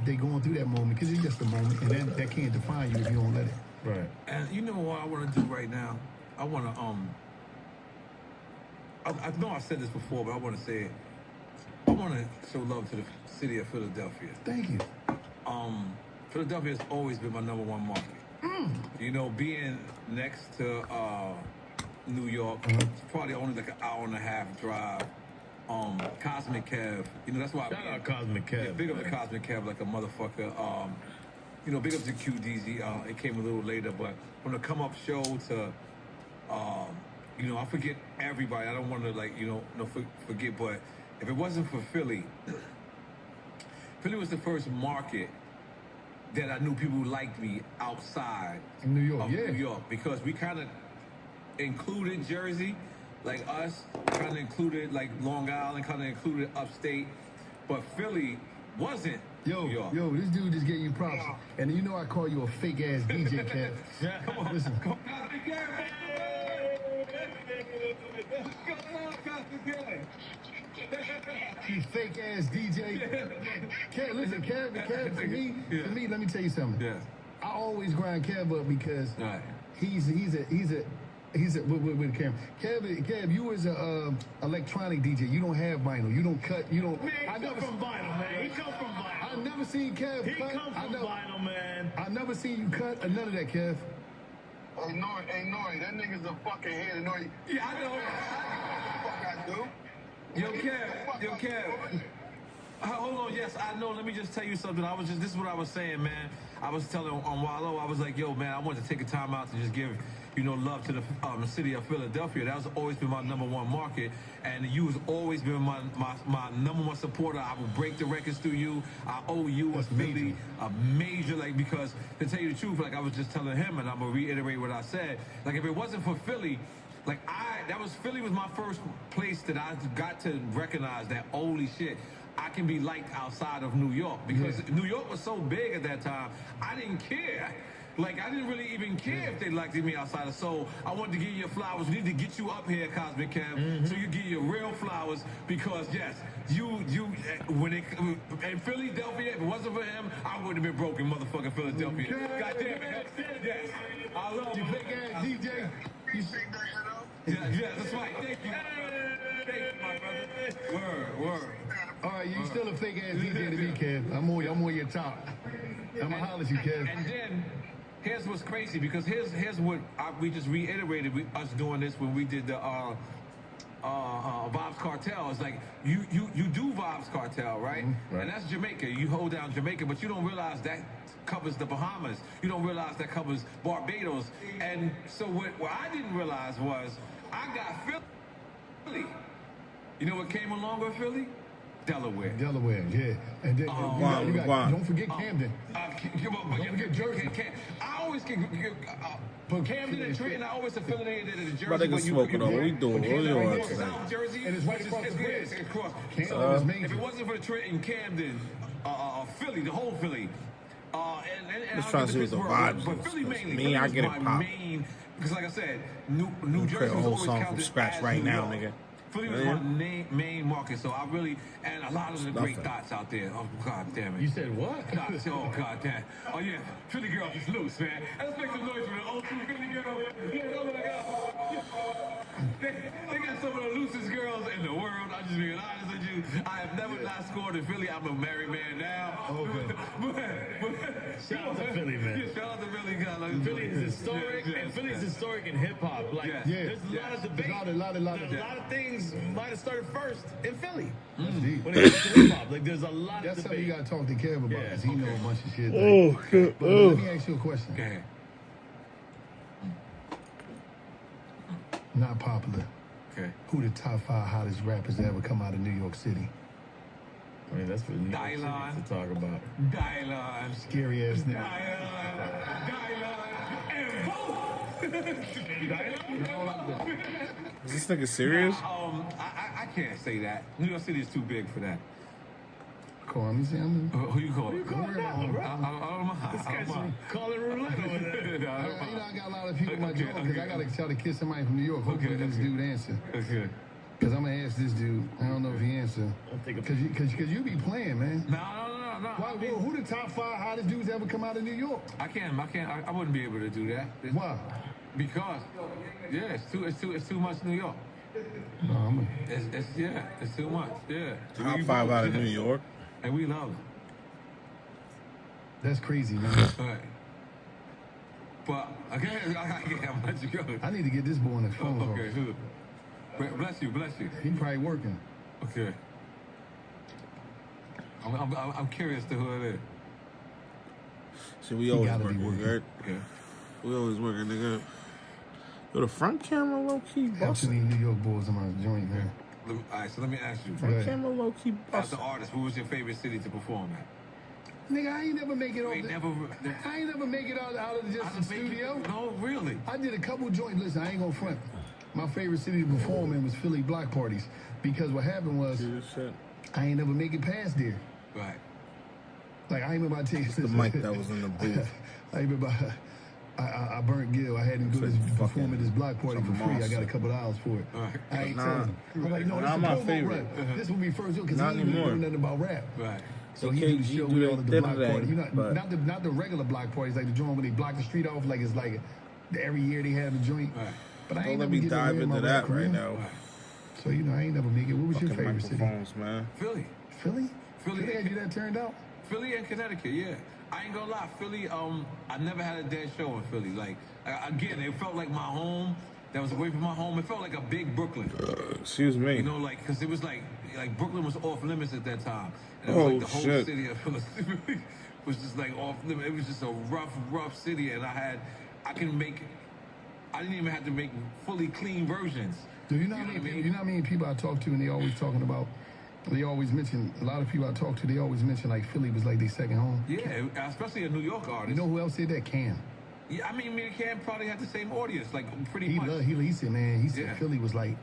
if they're going through that moment, because it's just a moment, and that can't define you if you don't let it. Right. And you know what I want to do right now? I want to I know I said this before, but I want to say it. I want to show love to the city of Philadelphia. Thank you. Philadelphia has always been my number one market. You know, being next to New York, it's probably only like an hour and a half drive. Cosmic Kev, you know, that's why. Shout out Cosmic Kev. Yeah, big up to Cosmic Kev like a motherfucker. You know, big up to QDZ. It came a little later, but from the come up show to, you know, I forget everybody. I don't want to like, you know, forget, but if it wasn't for Philly, Philly was the first market that I knew people liked me outside in New York, of New York, because we kind of included Jersey, like us, kind of included like Long Island, kind of included upstate, but Philly wasn't New York. Yo, this dude just gave you props, and you know I call you a fake ass DJ, Kev. Come on, listen. Come on. What's going on, you fake ass DJ. Kev, listen, Kev, for me, let me tell you something. Yeah. I always grind Kev up because he's a with the camera. Kev, you was a electronic DJ. You don't have vinyl. You don't cut. You don't. Man, I never from vinyl, man. He come from vinyl. I never seen Kev. He come from vinyl, man. I never seen you cut or none of that, Kev. Hey, Nori, that nigga's a fucking head, Nori. Yeah, I know. Fuck I do. Yo, Kev. Hold on, yes, I know. Let me just tell you something. This is what I was saying, man. I was telling on Wallow, I was like, yo, man, I wanted to take a time out to just give, you know, love to the city of Philadelphia. That has always been my number one market, and you has always been my number one supporter. I will break the records through you. I owe you a Philly, a major, like, because to tell you the truth, like I was just telling him, and I'm gonna reiterate what I said. Like, if it wasn't for Philly, like Philly was my first place that I got to recognize that holy shit, I can be liked outside of New York, because New York was so big at that time. I didn't care. Like, I didn't really even care if they liked me outside of. So I wanted to give you your flowers. We need to get you up here, Cosmic Kev, so you get your real flowers, because yes, in Philadelphia, if it wasn't for him, I wouldn't have been broke in motherfucking Philadelphia. God damn it. Yes. I love you, big ass DJ. You see that, Yeah, that's right. Thank you. Thank you, my brother. Word. All right, you still a fake ass DJ to me, Kev. I'm on your top. I'm gonna holler at you, Kev. And then here's what's crazy, because here's what we just reiterated us doing this when we did the Vibes Cartel. It's like you do Vibes Cartel, right? And that's Jamaica. You hold down Jamaica, but you don't realize that covers the Bahamas. You don't realize that covers Barbados. And so what I didn't realize was I got Philly. You know what came along with Philly? Delaware, yeah. And then don't forget Camden. Don't forget Jersey. I always get Camden and Trenton. I always affiliated to Jersey. But they can smoke it all. What we doing? What we doing today? South Jersey, and it's right across the bridge. So if it wasn't for Trenton, Camden, Philly, the whole Philly, and just trying to see what the vibes but Philly mainly. Me, I get it pop. Because like I said, New Jersey create a whole was song from counted scratch as right New now, York. nigga. Philly was my main market, so I really, and a lot of the great thoughts out there. Oh, God damn it. You said what? God damn. Oh, yeah. Philly girls is loose, man. Let's make some noise for the old school Philly girls. Yeah, oh, my God. They got some of the loosest girls in the world. I'm just being honest with you. I have never not scored in Philly. I'm a married man now. Okay. Shout out to Philly, man. Yeah, shout out to Philly, God. Philly is historic, and Philly's historic in hip-hop. Like, there's a lot of debate. A lot of things might have started first in Philly. That's deep. When it comes to hip-hop, like, there's a lot That's of something debate. you gotta talk to Kev about, because he know a bunch of shit. But Oh, let me ask you a question. Go ahead. Not popular. Okay. Who the top 5 hottest rappers that ever come out of New York City? I mean, that's for New York City to talk about. Dylan. Scary ass nigga. Is this nigga serious? I can't say that. New York City is too big for that. Call me, Sam. Who you calling? You calling that one, bro? I don't know. This guy's calling roulette over there. I got a lot of people in my job, because I got to try to kiss somebody from New York. Hopefully this dude answer. Okay. Because I'm going to ask this dude. I don't know if he answer. Because you be playing, man. No. Why, who the top 5 hottest dudes ever come out of New York? I wouldn't be able to do that. Why? Because, yeah, it's too much New York. No, it's too much. Yeah. Top 5 out of New York. And we love it. That's crazy, man. Right. But again, I'll let you go. I need to get this boy on the phone. Okay, who? Bless you. He probably working. Okay. I'm curious to who it is. See, we always working, right? Yeah. We always working, nigga. Yo, the front camera low key How busting. many New York boys in my joint, man? All right, so let me ask you. Front camera low key As busting. an artist, what was your favorite city to perform at? Nigga, I ain't never make it off. I ain't never make it out of just the studio. No, really. I did a couple joints. Listen, I ain't gonna front. My favorite city to perform in was Philly block parties because what happened was I ain't never make it past there. Right. Like I ain't remember I tell you the mic that was in the booth. I remember I burnt Gil. I had him go to perform at this block party for free. I got a couple of hours for it. Right. I ain't telling him. I'm like, no, this Not is my a promo favorite. run. This will be first because he Not ain't even anymore. know nothing about rap. Right. So he do the show with all of the block parties. You know, but- not the regular block parties like the joint where they block the street off like it's like every year they have a joint. Right. But I Don't ain't let never me get dive in my into rap that right career. now. So you know, I ain't never make it. What was your Fucking favorite city? microphones, man. Philly. Philly? Philly. Philly had you that turned out? Philly and Connecticut, yeah. I ain't gonna lie, Philly, I never had a dead show in Philly. Like, again, it felt like my home that was away from my home. It felt like a big Brooklyn. Excuse me. You know, like, because it was like Brooklyn was off limits at that time. And it was like the whole shit. city of Philly was just like off limits. It was just a rough city. And I didn't even have to make fully clean versions. Do you know how many people I talk to and they always talking about, they always mention, a lot of people I talk to, they always mention like Philly was like their second home. Yeah, especially a New York artist. You know who else said that? Cam. Yeah, I mean, me and Cam probably had the same audience, like pretty He much. he said, man, he said Yeah. Philly was like,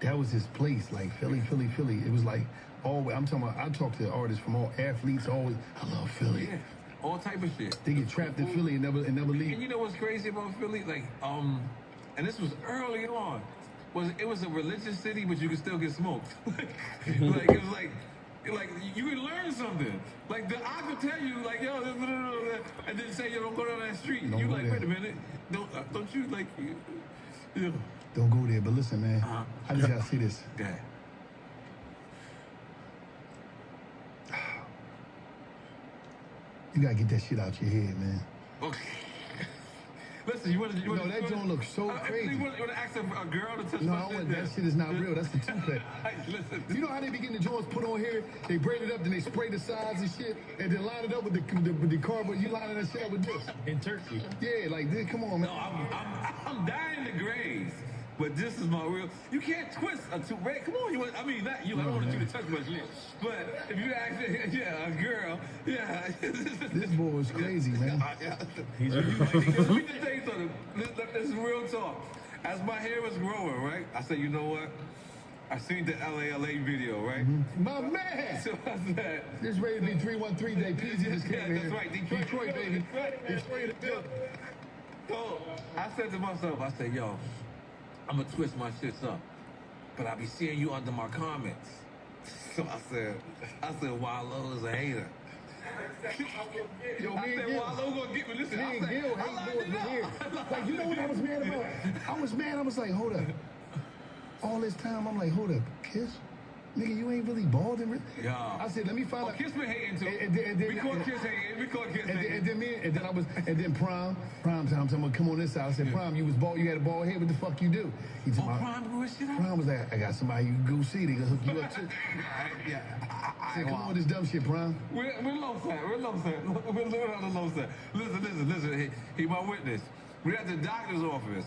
that was his place, like Philly. It was like, I'm talking about, I talk to artists from all athletes, always, I love Philly. Yeah, all type of shit. They get trapped in Philly and never leave. And you know what's crazy about Philly? Like, and this was early on, it was a religious city, but you could still get smoked. Like it was like you could learn something. Like I could tell you, like, yo, and then say, yo, don't go down that street. Don't You go like, there. wait a minute, don't you like, you know. Don't go there, but listen, man, I just gotta see this. Yeah. You gotta get that shit out your head, man. Okay. Listen, you want to? No, that joint looks so crazy. You want to ask a girl to touch No, my I shit? want, that shit is not real. That's the toupee. Listen. You know how they be getting the joints put on here? They braid it up, then they spray the sides and shit, and then line it up with the cardboard. You lining that shit up with this. In Turkey. Yeah, like this. Come on, man. No, I'm dying to graze. But this is my real. You can't twist a toupee. Come on, I don't want you to touch my shit. But if you ask, a girl, yeah. This boy is crazy, man. Let me just tell you something. This is real talk. As my hair was growing, right? I said, you know what? I seen the LA video, right? My man. So I said, This ready to be 313 day. Peasy just came in. that's right. Detroit, baby. Detroit in the building. So I said to myself, I said, yo, I'm gonna twist my shits up, but I be seeing you under my comments. So I said, Wallow is a hater. Yo, I me said, and Gil. Wallow gonna get me. Listen, Me I and said, Gil I hate lined boys it from up. here. Like, you know what I was mad about? I was mad. I was like, hold up. All this time, I'm like, hold up, Kiss? Nigga, you ain't really bald and Yeah. I said, let me find out. Kiss been hating too. And then- We caught Kiss hating. We caught Kiss hating. And then Prime time, I'm gonna come on this side. I said, Prime, you was bald, you had a bald head, what the fuck you do? He told me, Prime grew his shit out? Prime was like, I got somebody you can go see, they gonna hook you up too. Yeah. I said, come on with this dumb shit, Prime. We're low side. We're low side. We're living on the low side. Listen. He my witness. We're at the doctor's office.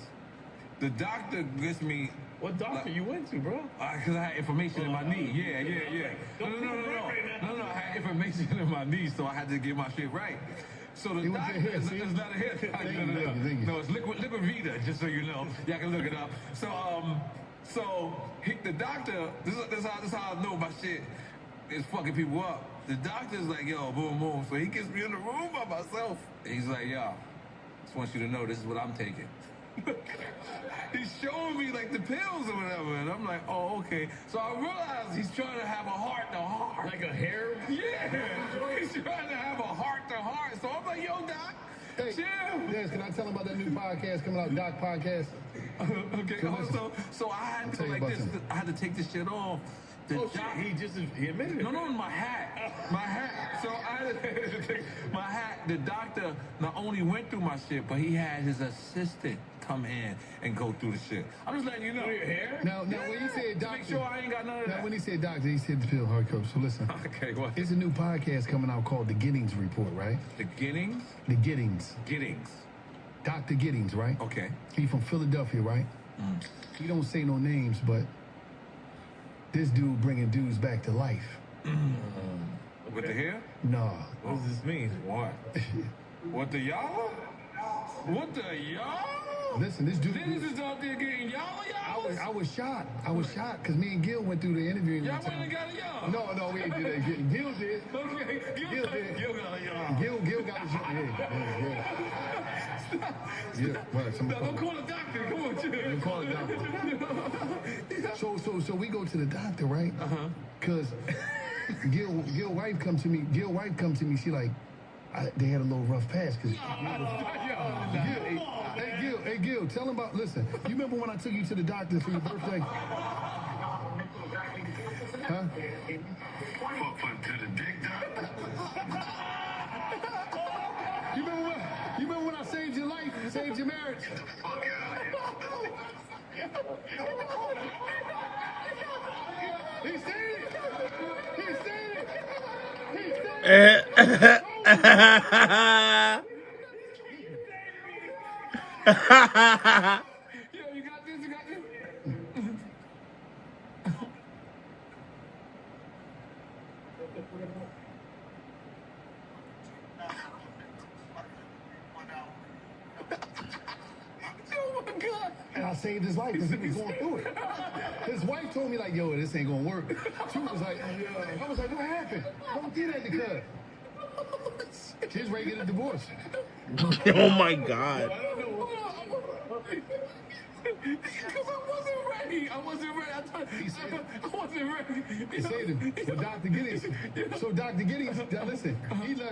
The doctor gets me. What doctor you went to, bro? Because I had inflammation in my knee. Yeah. No. I had inflammation in my knee, so I had to get my shit right. So the doctor, it's not a hair. No, it's liquid Vita, just so you know. Y'all can look it up. So the doctor, this is how I know my shit is fucking people up. The doctor's like, yo, boom. So he gets me in the room by myself. And he's like, yo, just want you to know this is what I'm taking. He's showing me like the pills or whatever, and I'm like, oh, okay. So I realized he's trying to have a heart-to-heart. Like a hair? Yeah, he's trying to have a heart-to-heart. So I'm like, yo, Doc, chill. Yes, can I tell him about that new podcast coming out, Doc Podcast? Okay, so I had to go like this. I had to take this shit off. He admitted it. No, my hat. My hat. So I had to take my hat. The doctor not only went through my shit, but he had his assistant come in and go through the shit. I'm just letting you know. Your hair? Now when he said doctor, make sure I ain't got none of that. Now when he said doctor, he said the pill hardcore. So listen. Okay, what? It's a new podcast coming out called The Giddings Report, right? The Giddings? The Giddings. Giddings. Dr. Giddings, right? Okay. He from Philadelphia, right? He don't say no names, but this dude bringing dudes back to life. With the hair? Nah. What does this mean? What? What the y'all? What the y'all? Listen, this dude. Niggas is out there getting y'all. I was shocked. I was shocked because me and Gil went through the interview. Y'all went and got a y'all. No, we didn't do that. Gil did. Okay, Gil did. Gil got a y'all. Gil got a y'all. Yeah. Right, don't call the doctor. Come on, chill. Don't call the doctor. So we go to the doctor, right? Because Gil wife come to me. She like, they had a little rough patch because. Hey Gil, tell him about. Listen, you remember when I took you to the doctor for your birthday? Huh? To the dick doctor. You remember when I saved your life, saved your marriage? Get the fuck out of here. He said it. Yo, you got this? Oh my God. And I saved his life because he was going through it. His wife told me like, yo, this ain't gonna work. She was like, I was like, what happened? Don't do that to cuz. She's ready to get a divorce. Oh my God. I don't know. Because I wasn't ready. I wasn't ready. I wasn't ready. He saved him. But Dr. Giddings, so Dr. Giddings, now listen,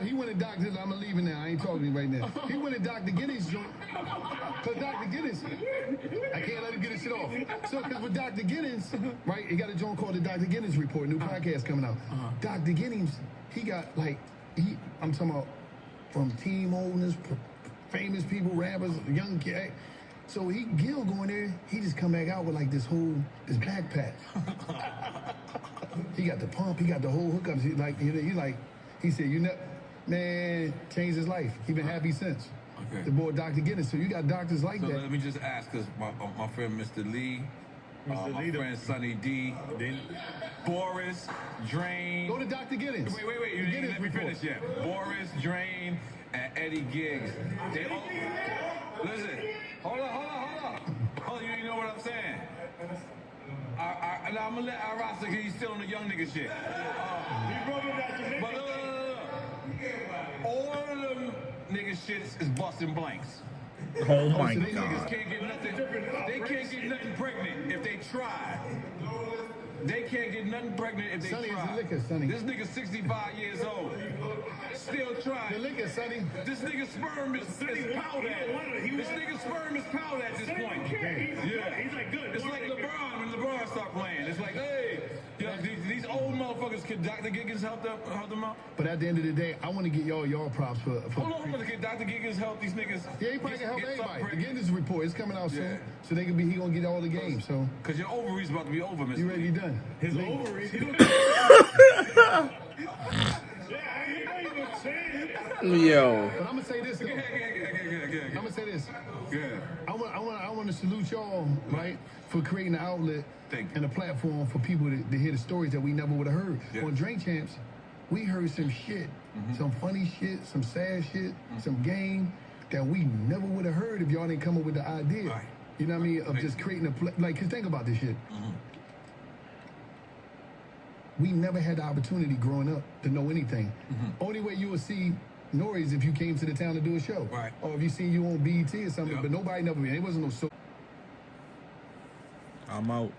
he went to Dr. I'm leaving now. I ain't talking to you right now. He went to Dr. Giddings' joint. Because Dr. Giddings, I can't let him get his shit off. So, because with Dr. Giddings, right, he got a joint called the Dr. Giddings Report, new podcast coming out. Dr. Giddings, he got like, I'm talking about from team owners, famous people, rappers, young kid. So Gil going there, he just come back out with like this backpack. He got the pump, he got the whole hookups. He said, man, changed his life. He been happy since. Okay. The boy Dr. Giddings. So you got doctors like that. So let me just ask, because my friend Mr. Lee, my friend Sonny D, Boris, Drain. Go to Dr. Giddings. Wait. You didn't let me finish yet. Boris, Drain, and Eddie Giggs. They all... Listen, hold on. You know what I'm saying? I'm going to let Arasa, because he's still on the young nigga shit. But look. All of them niggas shit is busting blanks. Oh my Niggas God. can't get nothing. They can't get nothing pregnant if they try. They can't get nothing pregnant if they Sonny try. is a liquor, Sonny. This nigga's 65 years old. Still trying. The liquor, Sonny. This nigga's sperm is powder. This nigga's sperm is powder at this point. Yeah. He's like, good. It's like LeBron when LeBron stopped playing. It's like, hey, these old motherfuckers, can Dr. Giggins help them out? But at the end of the day, I want to get y'all props for Hold on, can Dr. Giggins help these niggas? Yeah, he probably can help everybody. pregnant? The Giddings Report is coming out soon, so he gonna get all the games. So Because your ovaries about to be over, Mr. you ready? Done. His ovaries. Yo. But I'm gonna say this. Though. I'm gonna say this. Good. I want to salute y'all, right, for creating an outlet Thank you. and a platform for people to hear the stories that we never would have heard. Yeah. On Drink Champs, we heard some shit, some funny shit, some sad shit, some game that we never would have heard if y'all didn't come up with the idea. Right. You know what I mean? Of just creating cause think about this shit. We never had the opportunity growing up to know anything. Only way you would see Nori's if you came to the town to do a show. Right. Or if you seen you on BET or something, Yep. but nobody never, it wasn't no so. I'm out.